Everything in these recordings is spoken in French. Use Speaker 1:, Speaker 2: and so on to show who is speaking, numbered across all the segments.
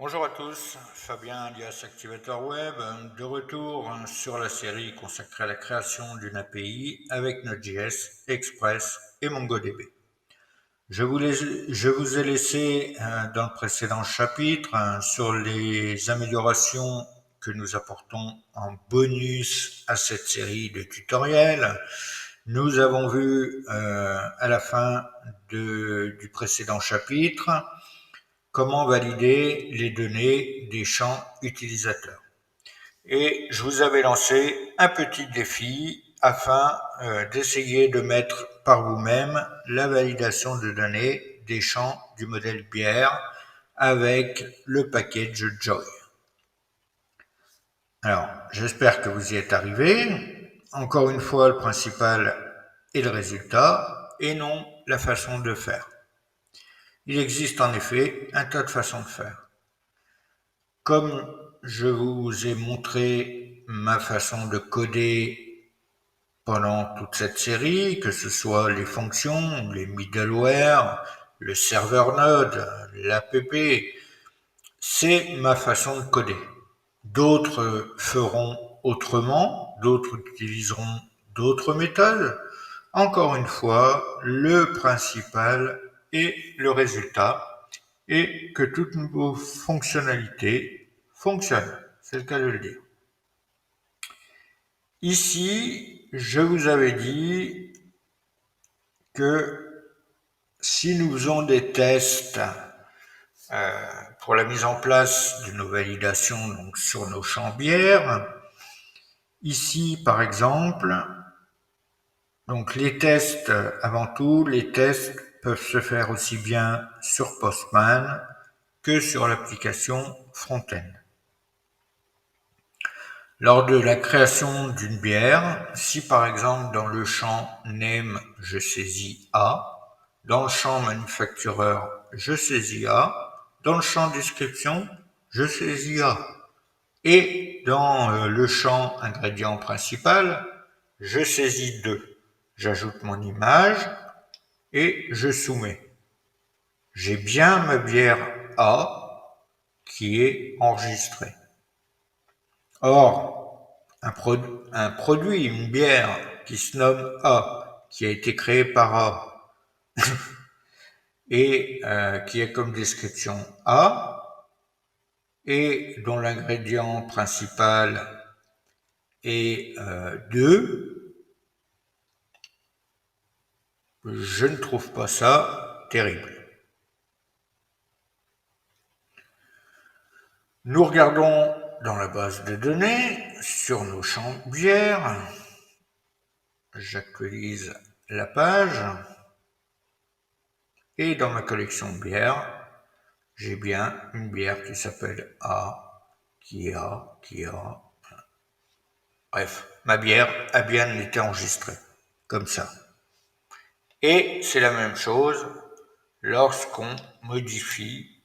Speaker 1: Bonjour à tous, Fabien alias Activator Web, de retour sur la série consacrée à la création d'une API avec Node.js, Express et MongoDB. Je vous ai laissé dans le précédent chapitre sur les améliorations que nous apportons en bonus à cette série de tutoriels. Nous avons vu à la fin du précédent chapitre comment valider les données des champs utilisateurs. Et je vous avais lancé un petit défi afin d'essayer de mettre par vous-même la validation de données des champs du modèle bière avec le package Joy. Alors, j'espère que vous y êtes arrivé. Encore une fois, le principal est le résultat et non la façon de faire. Il existe en effet un tas de façons de faire. Comme je vous ai montré ma façon de coder pendant toute cette série, que ce soit les fonctions, les middleware, le serveur Node, l'app, c'est ma façon de coder. D'autres feront autrement, d'autres utiliseront d'autres méthodes. Encore une fois, le principal est le résultat et que toutes vos fonctionnalités fonctionnent. C'est le cas de le dire. Ici, je vous avais dit que si nous faisons des tests pour la mise en place de nos validations donc sur nos champs bières, ici par exemple, donc les tests, avant tout, les tests peuvent se faire aussi bien sur Postman que sur l'application Front-end. Lors de la création d'une bière, si par exemple dans le champ name je saisis A, dans le champ manufacturer je saisis A, dans le champ description je saisis A, et dans le champ ingrédient principal je saisis 2. J'ajoute mon image et je soumets. J'ai bien ma bière A qui est enregistrée. Or, un produit, une bière qui se nomme A, qui a été créé par A, et qui a comme description A, et dont l'ingrédient principal est 2, je ne trouve pas ça terrible. Nous regardons dans la base de données, sur nos champs bières, j'actualise la page, et dans ma collection bière, j'ai bien une bière qui s'appelle A, qui a. Bref, ma bière a bien été enregistrée, comme ça. Et c'est la même chose lorsqu'on modifie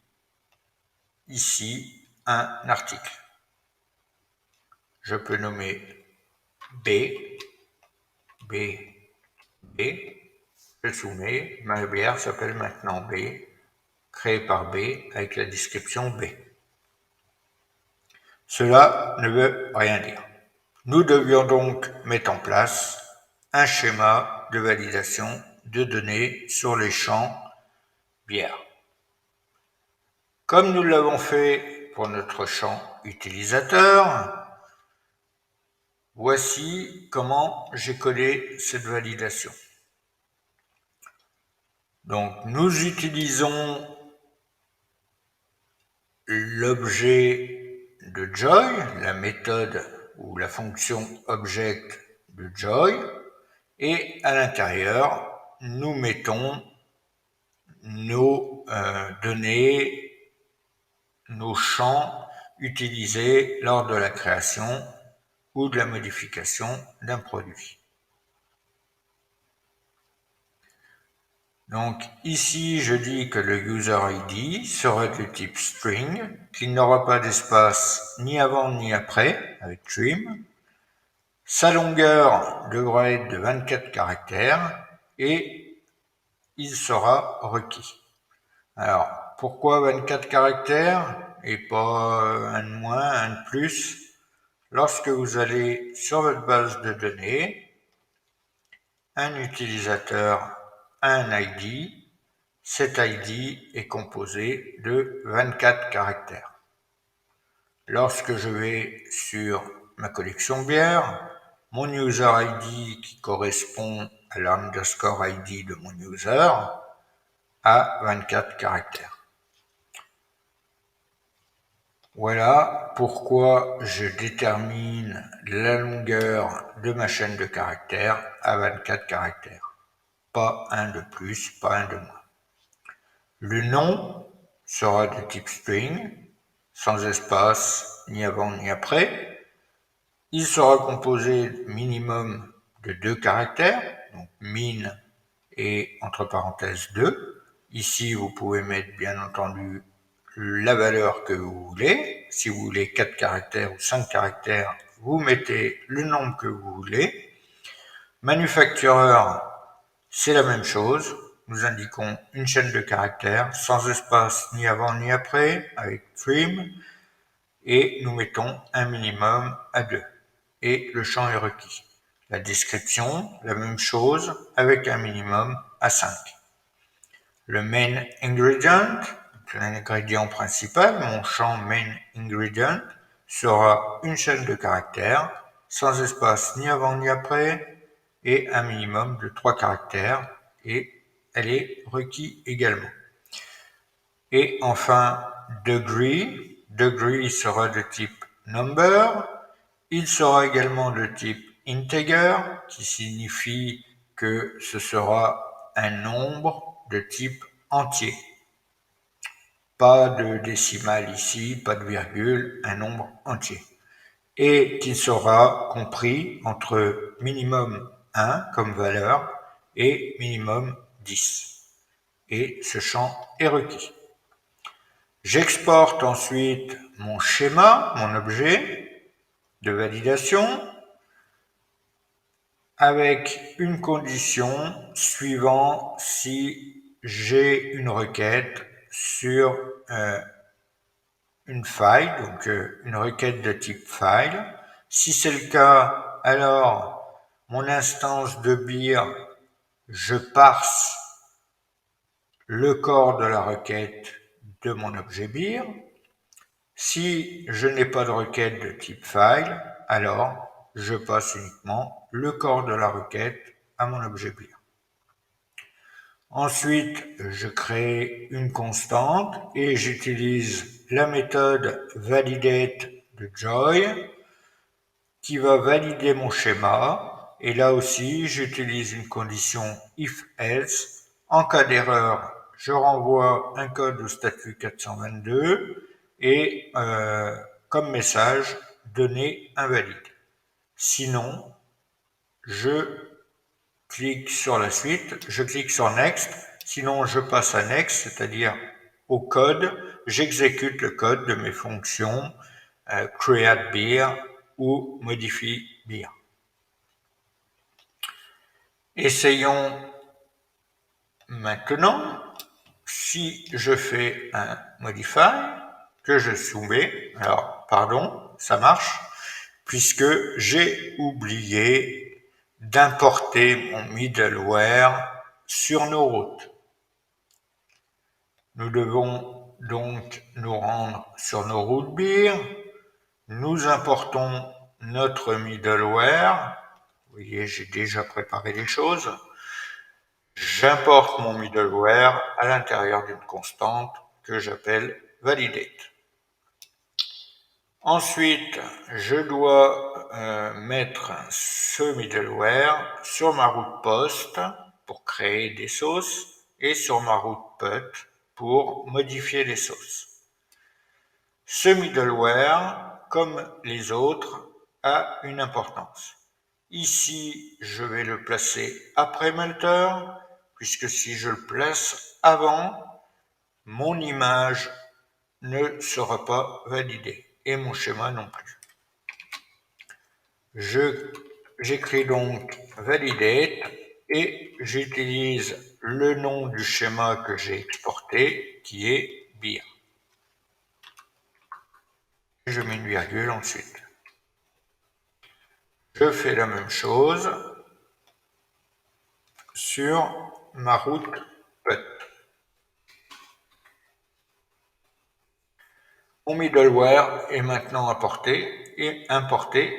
Speaker 1: ici un article. Je peux nommer B, je soumets, ma bière s'appelle maintenant B, créée par B avec la description B. Cela ne veut rien dire. Nous devions donc mettre en place un schéma de validation de données sur les champs bière. Comme nous l'avons fait pour notre champ utilisateur, voici comment j'ai codé cette validation. Donc nous utilisons l'objet de Joy, la méthode ou la fonction object de Joy, et à l'intérieur, nous mettons nos données, nos champs utilisés lors de la création ou de la modification d'un produit. Donc ici, je dis que le user ID sera de type string, qu'il n'aura pas d'espace ni avant ni après avec trim. Sa longueur devra être de 24 caractères et il sera requis. Alors, pourquoi 24 caractères? et pas un de moins, un de plus. Lorsque vous allez sur votre base de données, un utilisateur a un ID, cet ID est composé de 24 caractères. Lorsque je vais sur ma collection bière, mon user ID qui correspond à l'underscore ID de mon user a 24 caractères. Voilà pourquoi je détermine la longueur de ma chaîne de caractères à 24 caractères. Pas un de plus, pas un de moins. Le nom sera de type string, sans espace ni avant ni après. Il sera composé minimum de 2 caractères, donc min et entre parenthèses 2. Ici, vous pouvez mettre bien entendu la valeur que vous voulez. Si vous voulez 4 caractères ou 5 caractères, vous mettez le nombre que vous voulez. Manufactureur, c'est la même chose. Nous indiquons une chaîne de caractères sans espace ni avant ni après avec trim et nous mettons un minimum à 2 et le champ est requis. La description, la même chose avec un minimum à 5. Le main ingredient, l'ingrédient principal, mon champ main ingredient, sera une chaîne de caractères, sans espace ni avant ni après, et un minimum de 3 caractères, et elle est requis également. Et enfin, degree, degree sera de type number, il sera également de type integer, qui signifie que ce sera un nombre de type entier. Pas de décimale ici, pas de virgule, un nombre entier. Et qu'il sera compris entre minimum 1 comme valeur et minimum 10. Et ce champ est requis. J'exporte ensuite mon schéma, mon objet de validation, avec une condition suivant si j'ai une requête sur une file, donc une requête de type file. Si c'est le cas, alors mon instance de beer, je parse le corps de la requête de mon objet beer. Si je n'ai pas de requête de type file, alors je passe uniquement le corps de la requête à mon objet beer. Ensuite, je crée une constante et j'utilise la méthode validate de Joy qui va valider mon schéma. Et là aussi, j'utilise une condition if-else. En cas d'erreur, je renvoie un code au statut 422 et comme message, donner invalide. Sinon, je clique sur la suite, je clique sur Next, sinon je passe à Next, c'est-à-dire au code, j'exécute le code de mes fonctions create beer ou modify beer. Essayons maintenant, si je fais un modify, que je soumets, alors pardon, ça marche, puisque j'ai oublié d'importer mon middleware sur nos routes. Nous devons donc nous rendre sur nos routes beer, nous importons notre middleware, vous voyez j'ai déjà préparé les choses, j'importe mon middleware à l'intérieur d'une constante que j'appelle validate. Ensuite, je dois mettre ce middleware sur ma route post pour créer des sauces et sur ma route put pour modifier les sauces. Ce middleware, comme les autres, a une importance. Ici, je vais le placer après Melter, puisque si je le place avant, mon image ne sera pas validée et mon schéma non plus. J'écris donc validate et j'utilise le nom du schéma que j'ai exporté qui est beer. je mets une virgule ensuite. Je fais la même chose sur ma route PUT. Mon middleware est maintenant importé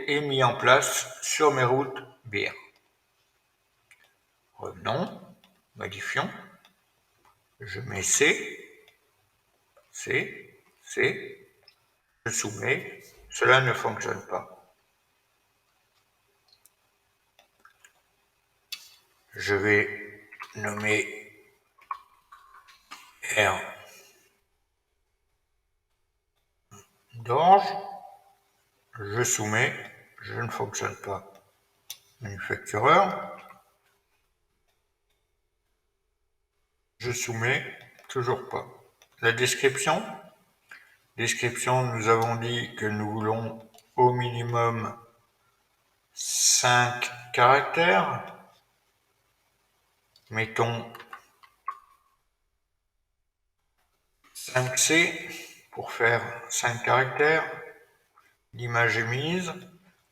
Speaker 1: et mis en place sur mes routes beer. Revenons, modifions, je mets C, je soumets, cela ne fonctionne pas. Je vais nommer R d'orge, je soumets, je ne fonctionne pas. Manufactureur, je soumets, toujours pas. La description, nous avons dit que nous voulons au minimum 5 caractères. Mettons 5C pour faire 5 caractères. L'image est mise.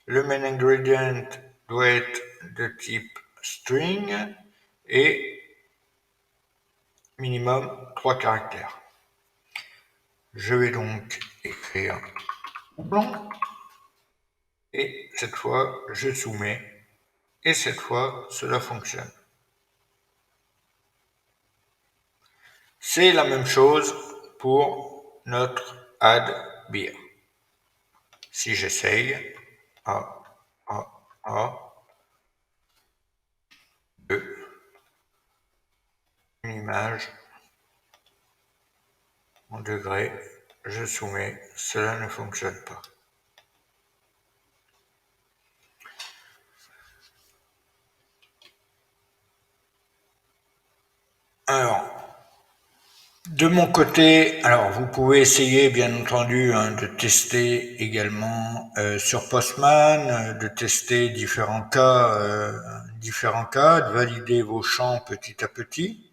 Speaker 1: Le main ingredient doit être de type string et minimum 3 caractères. Je vais donc écrire doublon et cette fois je soumets et cette fois cela fonctionne. C'est la même chose pour notre add beer. Si j'essaye, une image en degrés, je soumets, cela ne fonctionne pas. Alors, de mon côté, alors vous pouvez essayer bien entendu de tester également sur Postman, de tester différents cas, de valider vos champs petit à petit.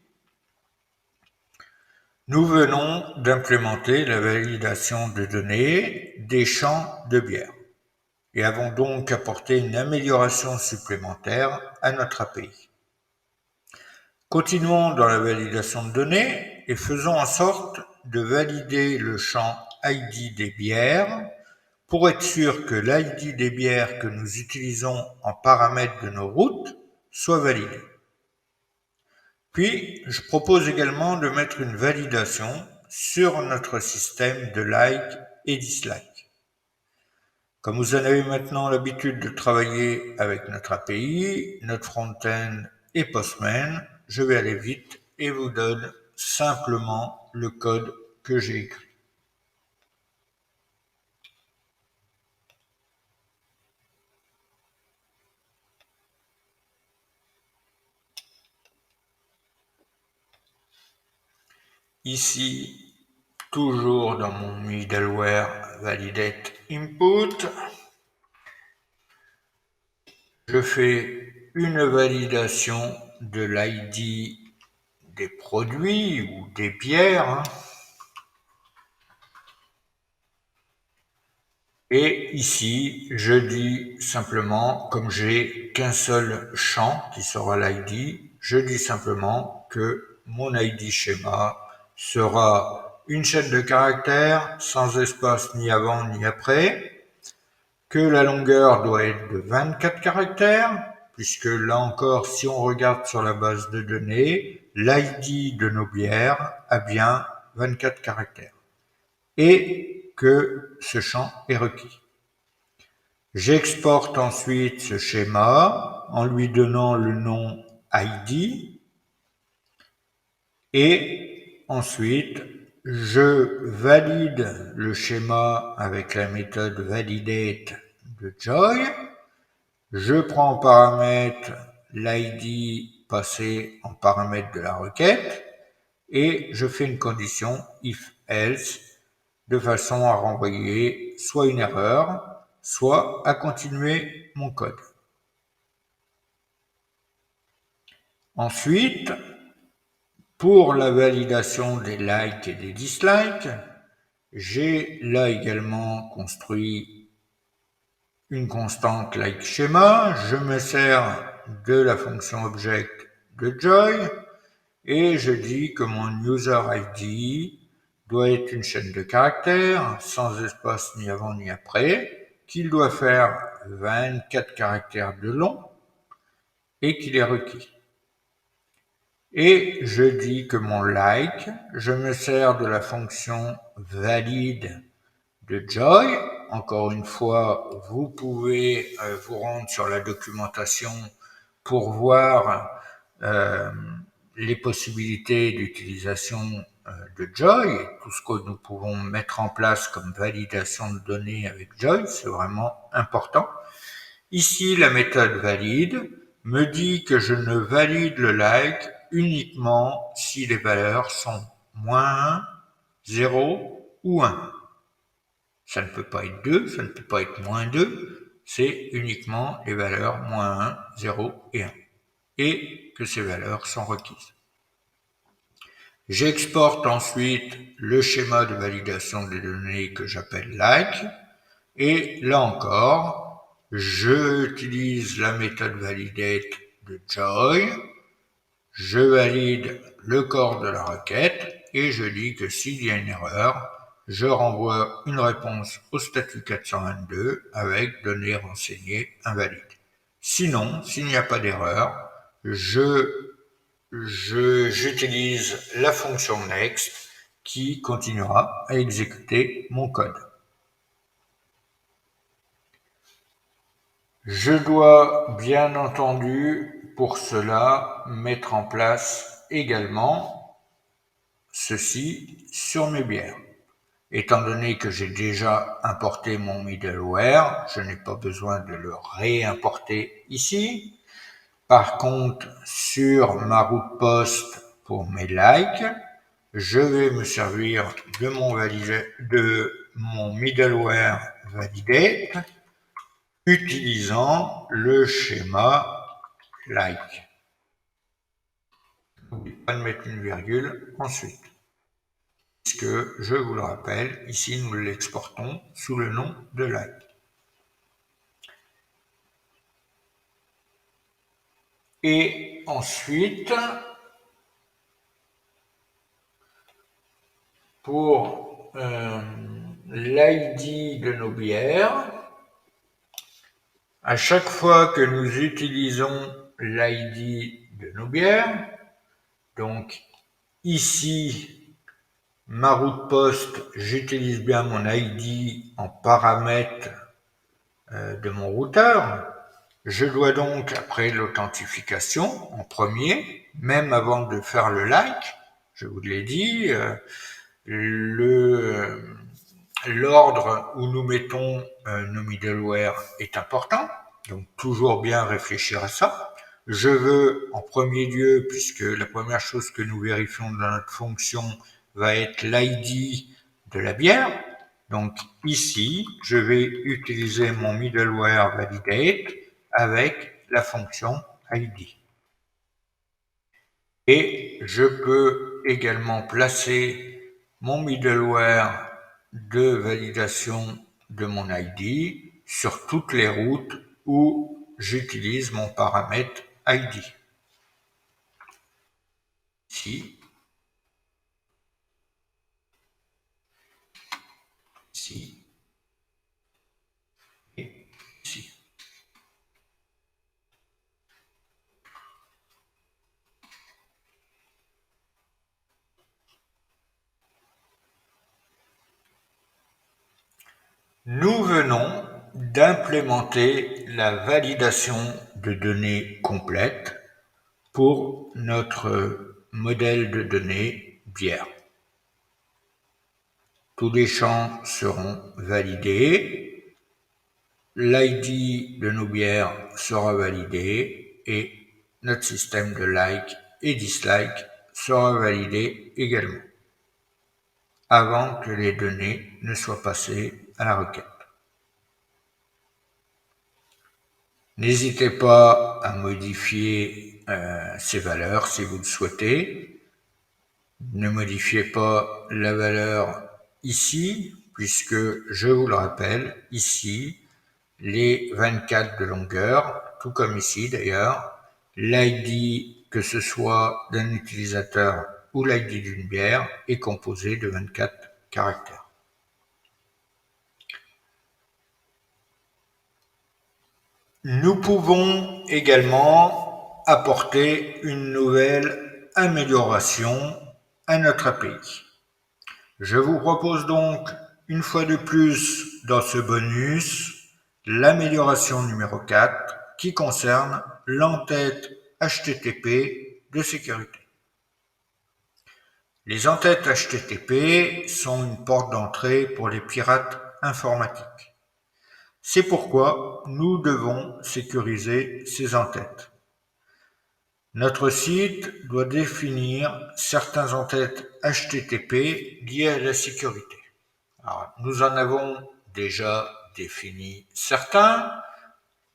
Speaker 1: Nous venons d'implémenter la validation de données des champs de bière et avons donc apporté une amélioration supplémentaire à notre API. Continuons dans la validation de données et faisons en sorte de valider le champ ID des bières pour être sûr que l'ID des bières que nous utilisons en paramètre de nos routes soit validé. Puis, je propose également de mettre une validation sur notre système de like et dislike. Comme vous en avez maintenant l'habitude de travailler avec notre API, notre front-end et Postman, je vais aller vite et vous donne simplement le code que j'ai écrit. Ici, toujours dans mon middleware validate input, je fais une validation de l'ID des produits ou des bières. Et ici, je dis simplement, comme j'ai qu'un seul champ qui sera l'ID, je dis simplement que mon ID schéma sera une chaîne de caractères sans espace ni avant ni après, que la longueur doit être de 24 caractères, puisque là encore, si on regarde sur la base de données, l'ID de nos bières a bien 24 caractères, et que ce champ est requis. J'exporte ensuite ce schéma en lui donnant le nom ID et ensuite je valide le schéma avec la méthode validate de Joy. Je prends en paramètre l'ID passé en paramètre de la requête et je fais une condition if-else de façon à renvoyer soit une erreur, soit à continuer mon code. Ensuite, pour la validation des likes et des dislikes, J'ai là également construit une constante like schéma. Je me sers de la fonction object de Joy et je dis que mon user ID doit être une chaîne de caractères sans espace ni avant ni après, qu'il doit faire 24 caractères de long et qu'il est requis. Et je dis que mon like, je me sers de la fonction valide de Joy. Encore une fois, vous pouvez vous rendre sur la documentation pour voir les possibilités d'utilisation de Joy, tout ce que nous pouvons mettre en place comme validation de données avec Joy, c'est vraiment important. Ici, la méthode valide me dit que je ne valide le like uniquement si les valeurs sont -1, 0 ou 1. Ça ne peut pas être 2, ça ne peut pas être -2, c'est uniquement les valeurs -1, 0 et 1. Et que ces valeurs sont requises. J'exporte ensuite le schéma de validation des données que j'appelle like. Et là encore, j'utilise la méthode validate de Joy. Je valide le corps de la requête et je dis que s'il y a une erreur, je renvoie une réponse au statut 422 avec données renseignées invalides. Sinon, s'il n'y a pas d'erreur, j'utilise la fonction next qui continuera à exécuter mon code. Je dois bien entendu pour cela mettre en place également ceci sur mes bières. Étant donné que j'ai déjà importé mon middleware, je n'ai pas besoin de le réimporter ici. Par contre, sur ma route post pour mes likes, je vais me servir de mon middleware validate utilisant le schéma like. N'oubliez pas de mettre une virgule ensuite. Puisque, je vous le rappelle, ici nous l'exportons sous le nom de like. Et ensuite, pour l'ID de nos bières, à chaque fois que nous utilisons l'ID de nos bières, donc ici, ma route post, j'utilise bien mon ID en paramètre de mon routeur. Je dois donc, après l'authentification, en premier, même avant de faire le like, je vous l'ai dit, l'ordre où nous mettons nos middleware est important, donc toujours bien réfléchir à ça. Je veux en premier lieu, puisque la première chose que nous vérifions dans notre fonction va être l'ID de la bière, donc ici, je vais utiliser mon middleware validate avec la fonction ID. Et je peux également placer mon middleware de validation de mon ID sur toutes les routes où j'utilise mon paramètre ID. Ici, ici et ici. Nous venons d'implémenter la validation de données complète pour notre modèle de données bière. Tous les champs seront validés, l'ID de nos bières sera validé et notre système de like et dislike sera validé également, avant que les données ne soient passées à la requête. N'hésitez pas à modifier ces valeurs si vous le souhaitez. Ne modifiez pas la valeur ici, puisque je vous le rappelle, ici, les 24 de longueur, tout comme ici d'ailleurs, l'ID, que ce soit d'un utilisateur ou l'ID d'une bière, est composé de 24 caractères. Nous pouvons également apporter une nouvelle amélioration à notre API. Je vous propose donc, une fois de plus dans ce bonus, l'amélioration numéro 4 qui concerne l'entête HTTP de sécurité. Les entêtes HTTP sont une porte d'entrée pour les pirates informatiques. C'est pourquoi nous devons sécuriser ces entêtes. Notre site doit définir certains entêtes HTTP liés à la sécurité. Alors, nous en avons déjà défini certains.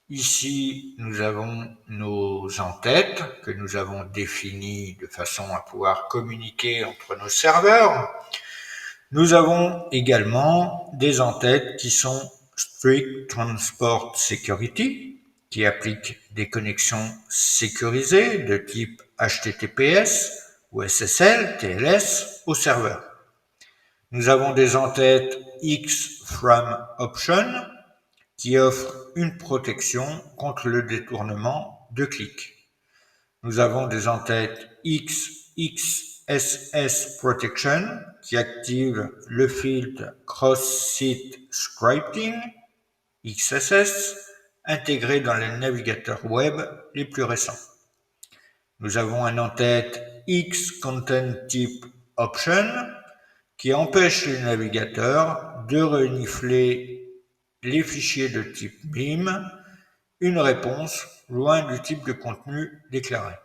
Speaker 1: Ici, nous avons nos entêtes que nous avons définies de façon à pouvoir communiquer entre nos serveurs. Nous avons également des entêtes qui sont Strict Transport Security, qui appliquent des connexions sécurisées de type HTTPS ou SSL, TLS au serveur. Nous avons des entêtes X from Option qui offrent une protection contre le détournement de clics. Nous avons des entêtes XSS Protection qui activent le filtre Cross-Site Scripting, XSS, intégré dans les navigateurs web les plus récents. Nous avons un entête X Content Type Option qui empêche les navigateurs de renifler les fichiers de type BIM, une réponse loin du type de contenu déclaré.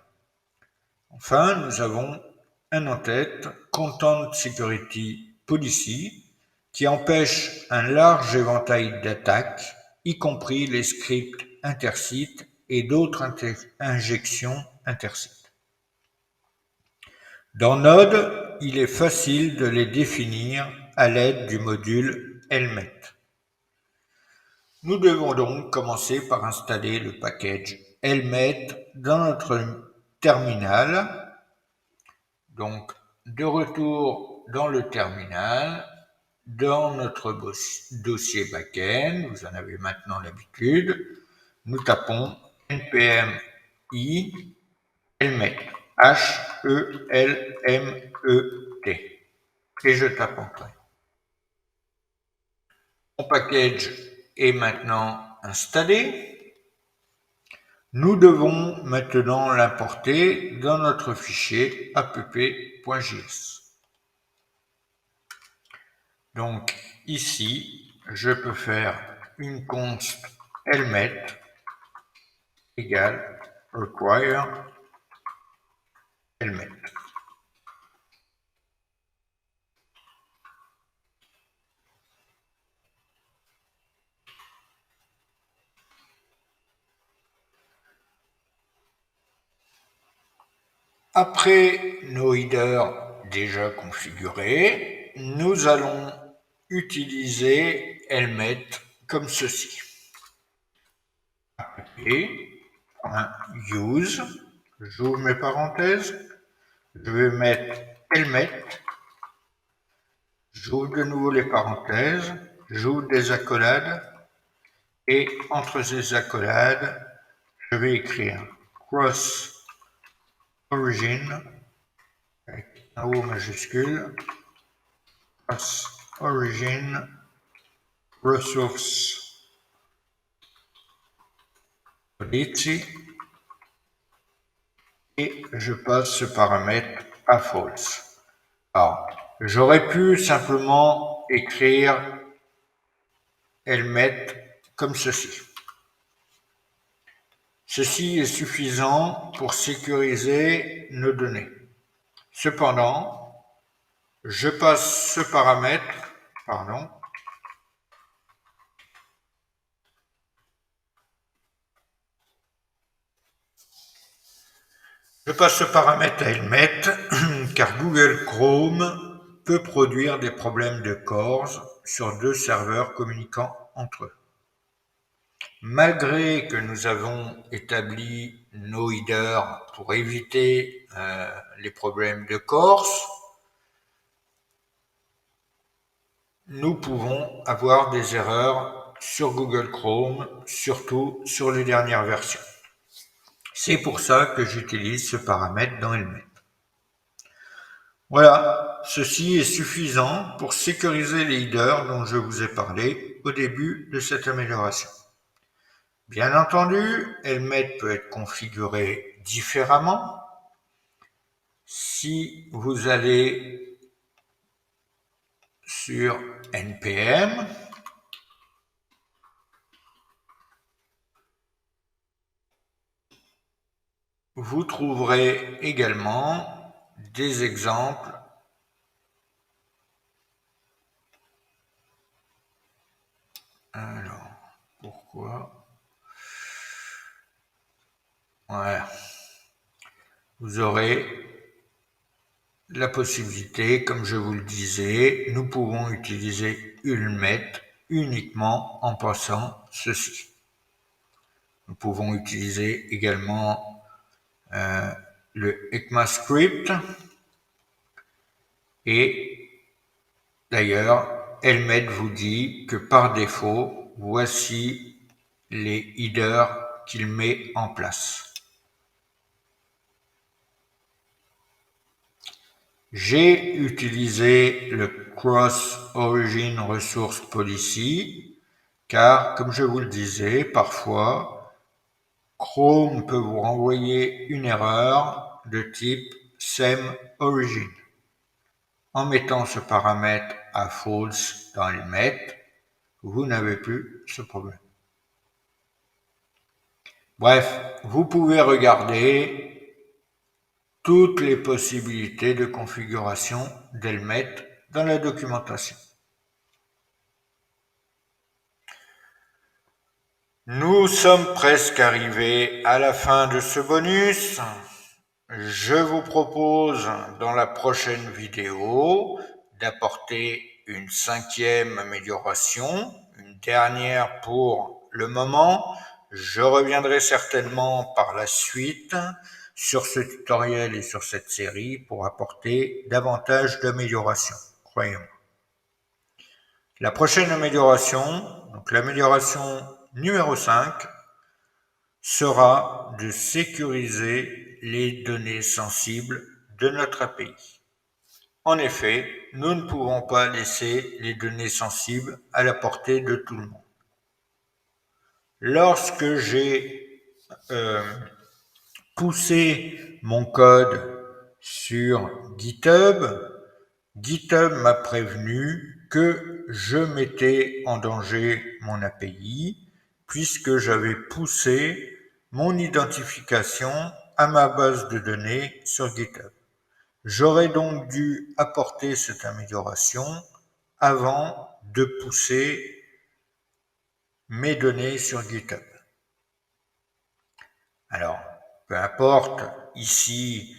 Speaker 1: Enfin, nous avons un entête Content Security Policy qui empêche un large éventail d'attaques, y compris les scripts intersites et d'autres injections intersites. Dans Node, il est facile de les définir à l'aide du module Helmet. Nous devons donc commencer par installer le package Helmet dans notre terminal. Donc, de retour dans le terminal, dans notre dossier backend, vous en avez maintenant l'habitude, nous tapons npm i helmet, H-E-L-M-E-T, et je tape Entrée. Mon package est maintenant installé. Nous devons maintenant l'importer dans notre fichier app.js. Donc ici, je peux faire une const helmet égale require helmet. Après nos headers déjà configurés, nous allons utiliser helmet comme ceci. Use, j'ouvre mes parenthèses, je vais mettre helmet, j'ouvre de nouveau les parenthèses, j'ouvre des accolades, et entre ces accolades, je vais écrire cross origin, avec un O majuscule, cross origin resource policy, et je passe ce paramètre à false. Alors, j'aurais pu simplement écrire helmet comme ceci. Ceci est suffisant pour sécuriser nos données. Cependant, je passe ce paramètre, à helmet car Google Chrome peut produire des problèmes de cores sur deux serveurs communiquant entre eux. Malgré que nous avons établi nos headers pour éviter les problèmes de cores, nous pouvons avoir des erreurs sur Google Chrome, surtout sur les dernières versions. C'est pour ça que j'utilise ce paramètre dans Helmet. Voilà, ceci est suffisant pour sécuriser les headers dont je vous ai parlé au début de cette amélioration. Bien entendu, Helmet peut être configuré différemment. Si vous allez sur NPM, vous trouverez également des exemples alors pourquoi voilà vous aurez la possibilité, comme je vous le disais, nous pouvons utiliser Helmet uniquement en passant ceci. Nous pouvons utiliser également le ECMAScript et d'ailleurs Helmet vous dit que par défaut voici les headers qu'il met en place. J'ai utilisé le Cross Origin Resource Policy car, comme je vous le disais, parfois Chrome peut vous renvoyer une erreur de type Same Origin. En mettant ce paramètre à false dans Helmet, vous n'avez plus ce problème. Bref, vous pouvez regarder toutes les possibilités de configuration d'Helmet dans la documentation. Nous sommes presque arrivés à la fin de ce bonus. Je vous propose dans la prochaine vidéo d'apporter une 5e amélioration, une dernière pour le moment. Je reviendrai certainement par la suite sur ce tutoriel et sur cette série pour apporter davantage d'améliorations, croyez-moi. La prochaine amélioration, donc l'amélioration numéro 5, sera de sécuriser les données sensibles de notre API. En effet, nous ne pouvons pas laisser les données sensibles à la portée de tout le monde. Lorsque j'ai poussé mon code sur GitHub, GitHub m'a prévenu que je mettais en danger mon API puisque j'avais poussé mon identification à ma base de données sur GitHub. J'aurais donc dû apporter cette amélioration avant de pousser mes données sur GitHub. Alors, peu importe, ici,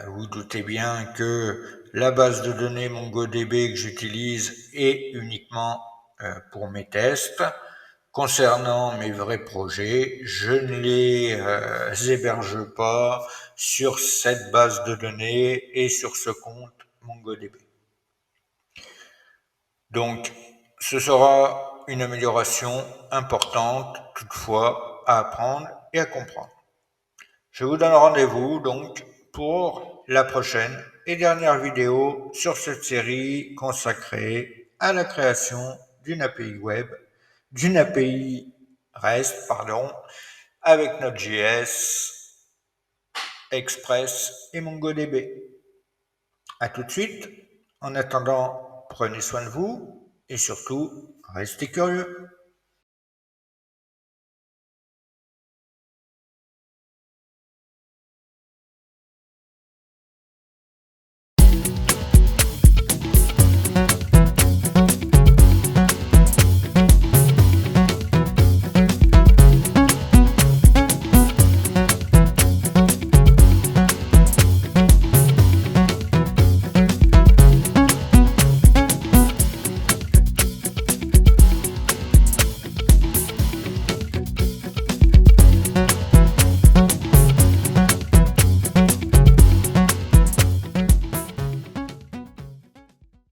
Speaker 1: vous doutez bien que la base de données MongoDB que j'utilise est uniquement pour mes tests. Concernant mes vrais projets, je ne les héberge pas sur cette base de données et sur ce compte MongoDB. Donc, ce sera une amélioration importante, toutefois, à apprendre et à comprendre. Je vous donne rendez-vous donc pour la prochaine et dernière vidéo sur cette série consacrée à la création d'une API web, d'une API REST, avec Node.js, Express et MongoDB. À tout de suite. En attendant, prenez soin de vous et surtout, restez curieux.